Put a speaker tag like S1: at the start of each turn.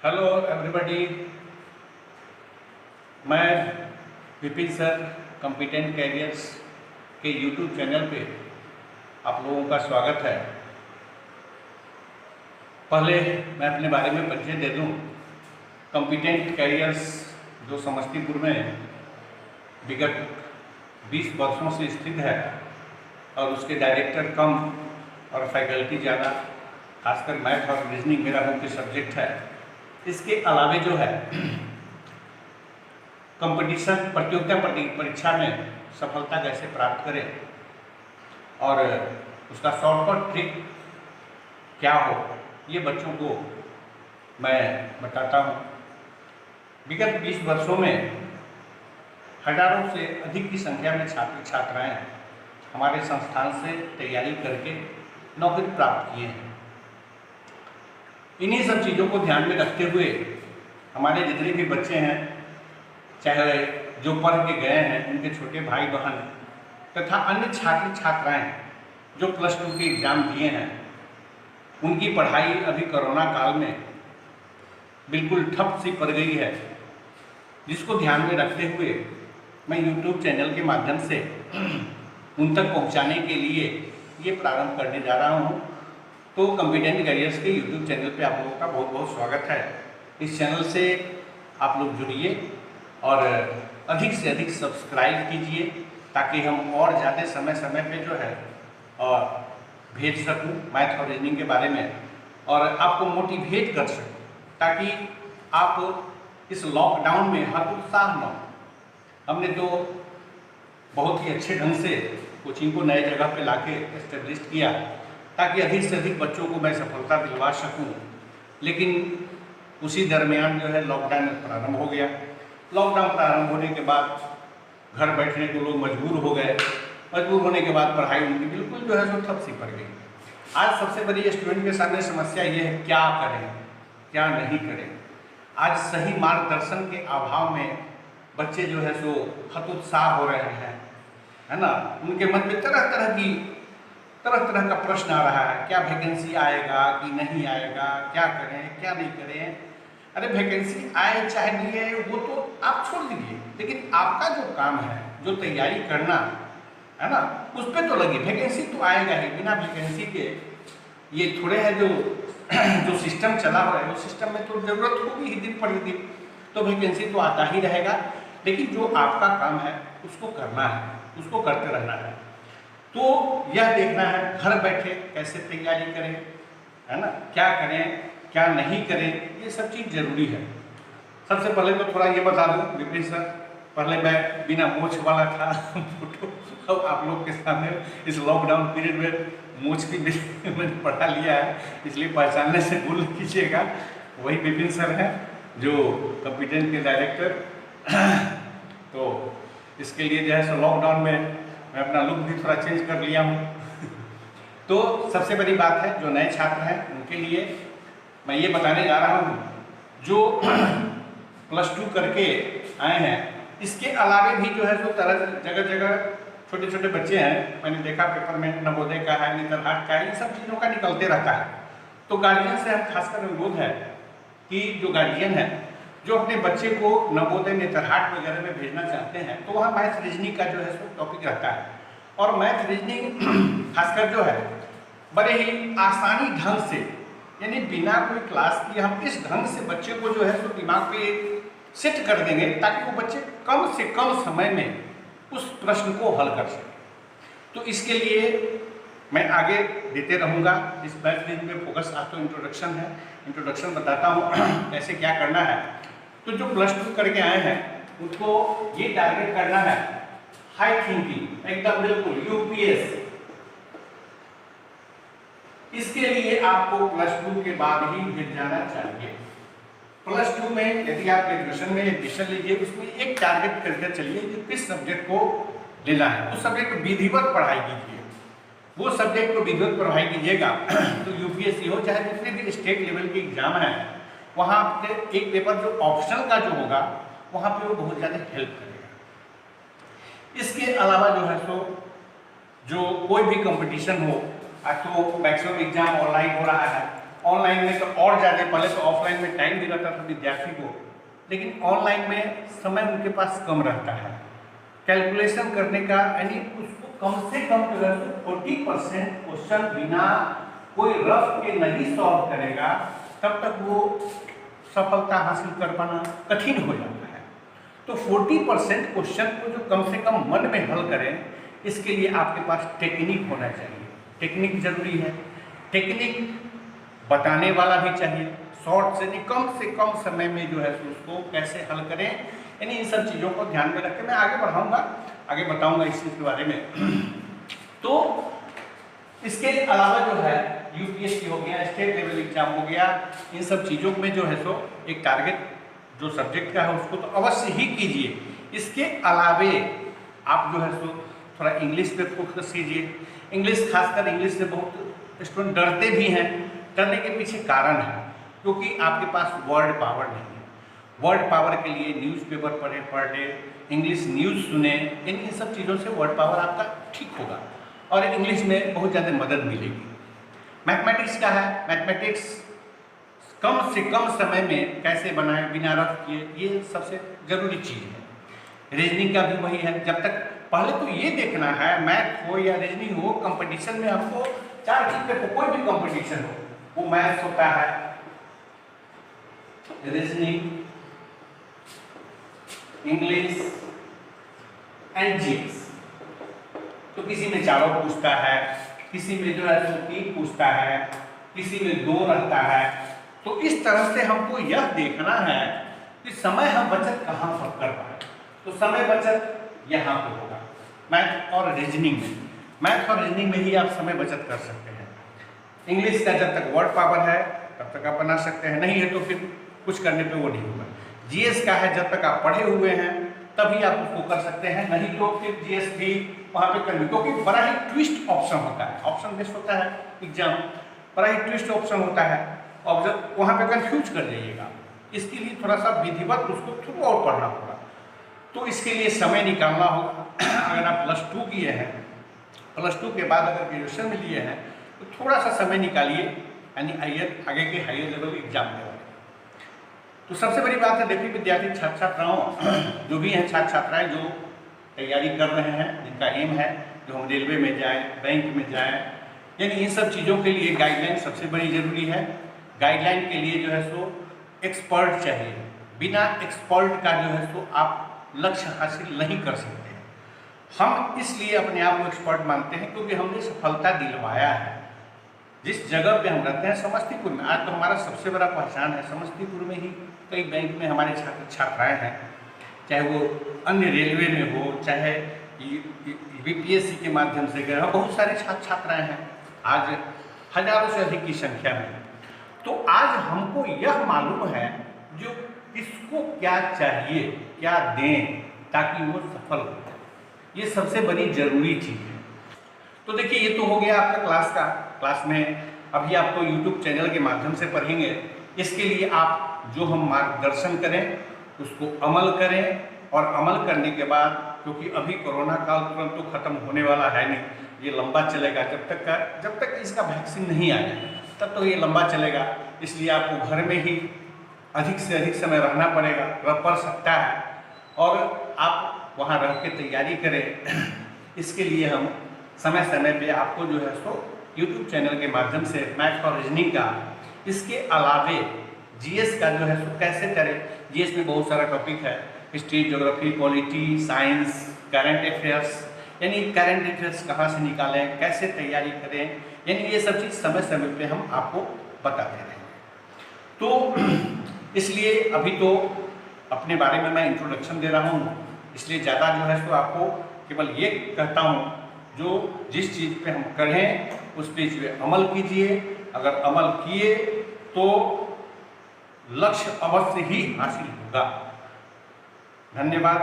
S1: Hello everybody, मैं Vipin sir competent carriers के YouTube channel पे आप लोगों का स्वागत है। पहले मैं अपने बारे में परिचय दे दूं। कॉम्पिटेंट कैरियर्स जो समस्तीपुर में विगत 20 वर्षों से स्थित है और उसके डायरेक्टर कम और फैकल्टी ज़्यादा, खासकर मैथ और रीजनिंग मेरा मुख्य सब्जेक्ट है। इसके अलावे जो है कंपटीशन प्रतियोगिता परीक्षा में सफलता कैसे प्राप्त करें और उसका शॉर्टकट ट्रिक क्या हो, ये बच्चों को मैं बताता हूँ। विगत 20 वर्षों में हजारों से अधिक की संख्या में छात्र छात्राएं हमारे संस्थान से तैयारी करके नौकरी प्राप्त किए हैं। इन्हीं सब चीज़ों को ध्यान में रखते हुए हमारे जितने भी बच्चे हैं, चाहे जो पढ़ के गए हैं, उनके छोटे भाई बहन तथा अन्य छात्र छात्राएं जो +2 के एग्ज़ाम दिए हैं, उनकी पढ़ाई अभी कोरोना काल में बिल्कुल ठप सी पड़ गई है, जिसको ध्यान में रखते हुए मैं यूट्यूब चैनल के माध्यम से उन तक पहुंचाने के लिए ये प्रारंभ करने जा रहा हूं। तो कॉम्पिटेंट कैरियर्स के यूट्यूब चैनल पे आप लोगों का बहुत बहुत स्वागत है। इस चैनल से आप लोग जुड़िए और अधिक से अधिक सब्सक्राइब कीजिए, ताकि हम और ज़्यादा समय पे जो है और भेज सकूं मैथ और रीजनिंग के बारे में और आपको मोटिवेट कर सकूं, ताकि आप इस लॉकडाउन में हतोत्साह न हो। हमने तो बहुत ही अच्छे ढंग से कोचिंग को नए जगह पे लाके एस्टेब्लिश किया, ताकि अधिक से अधिक बच्चों को मैं सफलता दिलवा सकूं। लेकिन उसी दरमियान जो है लॉकडाउन प्रारंभ हो गया। लॉकडाउन प्रारंभ होने के बाद घर बैठने को लोग मजबूर हो गए। मजबूर होने के बाद पढ़ाई उनकी बिल्कुल जो है सो ठप सी पड़ गई। आज सबसे बड़ी स्टूडेंट के सामने समस्या ये है, क्या करें क्या नहीं करें। आज सही मार्गदर्शन के अभाव में बच्चे जो है सो हतोत्साह हो रहे हैं, है ना। उनके मन में तरह तरह का प्रश्न आ रहा है, क्या वैकेंसी आएगा कि नहीं आएगा, क्या करें क्या नहीं करें। अरे वैकेंसी आए चाहे नहीं आए वो तो आप छोड़ दीजिए, लेकिन आपका जो काम है, जो तैयारी करना है ना, उस पर तो लगी। वैकेंसी तो आएगा ही, बिना वैकेंसी के ये थोड़े है जो सिस्टम चला हुआ है, वो सिस्टम में तो जरूरत होगी ही दिन प्रतिदिन, तो वैकेंसी तो आता ही रहेगा। लेकिन जो आपका काम है उसको करना है, उसको करते रहना है। तो यह देखना है घर बैठे कैसे तैयारी करें, है ना, क्या करें क्या नहीं करें, ये सब चीज़ जरूरी है। सबसे पहले तो थोड़ा ये बता दूं विपिन सर, पहले मैं बिना मूंछ वाला था फोटो, अब आप लोग के सामने इस लॉकडाउन पीरियड में मूंछ भी मैंने बढ़ा लिया है, इसलिए पहचानने से भूल कीजिएगा। वही विपिन सर हैं जो कॉम्पिटेंट के डायरेक्टर। तो इसके लिए जो है सो लॉकडाउन में मैं अपना लुक भी थोड़ा चेंज कर लिया हूँ। तो सबसे बड़ी बात है, जो नए छात्र हैं उनके लिए मैं ये बताने जा रहा हूँ, जो +2 करके आए हैं, इसके अलावे भी जो है सो जगह जगह छोटे छोटे बच्चे हैं। मैंने देखा पेपर में नवोदय का है, नेतरहाट का है, इन सब चीज़ों का निकलते रहता है। तो गार्जियन से हम खासकर अनुरोध है कि जो गार्जियन है जो अपने बच्चे को नवोदय नेतरहाट वगैरह में भेजना चाहते हैं, तो वहाँ मैथ रीजनिंग का जो है सो टॉपिक रहता है। और मैथ रीजनिंग खासकर जो है बड़े ही आसानी ढंग से, यानी बिना कोई क्लास किए हम इस ढंग से बच्चे को जो है सो दिमाग पे सेट कर देंगे, ताकि वो बच्चे कम से कम समय में उस प्रश्न को हल कर सकें। तो इसके लिए मैं आगे देते रहूँगा। इस मैथ रीजनिंग में फोकस आज तो इंट्रोडक्शन है, इंट्रोडक्शन बताता हूँ कैसे क्या करना है। तो जो +2 करके आए हैं उनको ये टारगेट करना है हाई थिंकिंग, एकदम बिल्कुल यूपीएस। इसके लिए आपको +2 के बाद ही गिर जाना चाहिए। +2 में यदि आप ग्रेजुएशन में एडमिशन लीजिए, उसमें एक टारगेट करके चलिए कि किस सब्जेक्ट को लेना है, उस सब्जेक्ट को विधिवत पढ़ाई कीजिए। वो सब्जेक्ट को विधिवत पढ़ाई कीजिएगा तो यूपीएससी हो चाहे जितने भी स्टेट लेवल के एग्जाम हैं, वहाँ पे एक पेपर जो ऑप्शनल का जो होगा वहाँ पे वो बहुत ज़्यादा हेल्प करेगा। इसके अलावा जो है सो जो कोई भी कंपटीशन हो, आज तो मैक्सिमम एग्जाम ऑनलाइन हो रहा है, ऑनलाइन में तो और ज़्यादा, पहले तो ऑफलाइन में टाइम भी रहता था विद्यार्थी को, लेकिन ऑनलाइन में समय उनके पास कम रहता है कैलकुलेशन करने का, यानी उसको कम से कम 40% क्वेश्चन बिना कोई रफ के नहीं सॉल्व करेगा तब तक वो सफलता हासिल कर पाना कठिन हो जाता है। तो 40% क्वेश्चन को जो कम से कम मन में हल करें, इसके लिए आपके पास टेक्निक होना चाहिए। टेक्निक जरूरी है, टेक्निक बताने वाला भी चाहिए, शॉर्ट से कम समय में जो है उसको कैसे हल करें, यानी इन सब चीज़ों को ध्यान में रख के मैं आगे बढ़ाऊंगा, आगे बताऊंगा इस चीज़ के बारे में। तो इसके अलावा जो है यूपीएससी हो गया, स्टेट लेवल एग्जाम हो गया, इन सब चीज़ों में जो है सो एक टारगेट जो सब्जेक्ट का है उसको तो अवश्य ही कीजिए। इसके अलावे आप जो है सो थोड़ा इंग्लिश पे फोकस कीजिए। इंग्लिश, खासकर इंग्लिश से बहुत स्टूडेंट डरते भी हैं। डरने के पीछे कारण है क्योंकि आपके पास वर्ड पावर नहीं है। वर्ड पावर के लिए न्यूज़पेपर पढ़ें पर डे, इंग्लिश न्यूज़ सुने, इन सब चीज़ों से वर्ड पावर आपका ठीक होगा और इंग्लिश में बहुत ज़्यादा मदद मिलेगी। मैथमेटिक्स का है, मैथमेटिक्स कम से कम समय में कैसे बनाएं बिना रफ किए, ये सबसे ज़रूरी चीज़ है। रीजनिंग का भी वही है, जब तक पहले तो ये देखना है मैथ हो या रीजनिंग हो, कंपटीशन में आपको 4 चीज़ पे कोई भी कंपटीशन हो, वो मैथ्स होता है, रीजनिंग, इंग्लिश एंड जीएस। तो किसी में चारों पूछता है, किसी में जो है 3 पूछता है, किसी में 2 रहता है। तो इस तरह से हमको यह देखना है कि समय हम बचत कहाँ पर कर पाए। तो समय बचत यहाँ पर होगा मैथ और रीजनिंग में। मैथ और रीजनिंग में ही आप समय बचत कर सकते हैं। इंग्लिश का जब तक वर्ड पावर है तब तक आप बना सकते हैं, नहीं है तो फिर कुछ करने पे वो नहीं होगा। जीएस का है, जब तक आप पढ़े हुए हैं तभी आप उसको कर सकते हैं, नहीं तो फिर जीएस भी वहाँ पे करनी, क्योंकि बड़ा ही ट्विस्ट ऑप्शन होता है, ऑप्शन बेस्ड होता है एग्जाम, बड़ा ही ट्विस्ट ऑप्शन होता है और जब वहाँ पे कंफ्यूज कर जाइएगा। इसके लिए थोड़ा सा विधिवत उसको थ्रू आउट पढ़ना होगा। तो इसके लिए समय निकालना होगा। अगर आप +2 किए हैं, +2 के बाद अगर ग्रेजुएशन में लिए हैं तो थोड़ा सा समय निकालिए, यानी आगे के हायर लेवल एग्जाम दें। तो सबसे बड़ी बात है, देखिए विद्यार्थी छात्र छात्राओं जो भी हैं, छात्र छात्राएं जो तैयारी कर रहे हैं, जिनका एम है जो हम रेलवे में जाएं, बैंक में जाएं, यानी इन सब चीज़ों के लिए गाइडलाइन सबसे बड़ी ज़रूरी है। गाइडलाइन के लिए जो है सो एक्सपर्ट चाहिए। बिना एक्सपर्ट का जो है सो आप लक्ष्य हासिल नहीं कर सकते हैं। हम इसलिए अपने आप को एक्सपर्ट मानते हैं क्योंकि हमने सफलता दिलवाया है। जिस जगह पे हम रहते हैं समस्तीपुर में, आज तो हमारा सबसे बड़ा पहचान है समस्तीपुर में ही कई बैंक में हमारे छात्र छात्राएँ हैं, चाहे वो अन्य रेलवे में हो, चाहे बीपीएससी के माध्यम से गए हो, बहुत सारे छात्र छात्राएँ हैं आज हजारों से अधिक की संख्या में। तो आज हमको यह मालूम है जो किसको क्या चाहिए, क्या दें ताकि वो सफल हो जाए, ये सबसे बड़ी जरूरी चीज़ है। तो देखिए ये तो हो गया आपका क्लास का। क्लास में अभी आपको यूट्यूब चैनल के माध्यम से पढ़ेंगे। इसके लिए आप जो हम मार्गदर्शन करें उसको अमल करें, और अमल करने के बाद, क्योंकि अभी कोरोना काल तुरंत तो खत्म होने वाला है नहीं, ये लंबा चलेगा जब तक इसका वैक्सीन नहीं आ जाए तब तो ये लंबा चलेगा। इसलिए आपको घर में ही अधिक से अधिक समय रहना पड़ेगा, पड़ सकता है, और आप वहाँ रह के तैयारी करें। इसके लिए हम समय समय पे आपको जो है सो यूट्यूब चैनल के माध्यम से मैथ और रीजनिंग का, इसके अलावे जीएस का जो है सो कैसे करें। जीएस में बहुत सारा टॉपिक है, history, geography, polity, science, current affairs, यानी करंट अफेयर्स कहाँ से निकालें, कैसे तैयारी करें, यानी ये सब चीज़ समय समय पे हम आपको बताते रहेंगे। तो इसलिए अभी तो अपने बारे में मैं इंट्रोडक्शन दे रहा हूँ, इसलिए ज़्यादा जो है सो आपको केवल ये कहता हूँ जो जिस चीज़ पे हम करें उस चीज़ पे अमल कीजिए। अगर अमल किए तो लक्ष्य अवश्य ही हासिल होगा। धन्यवाद।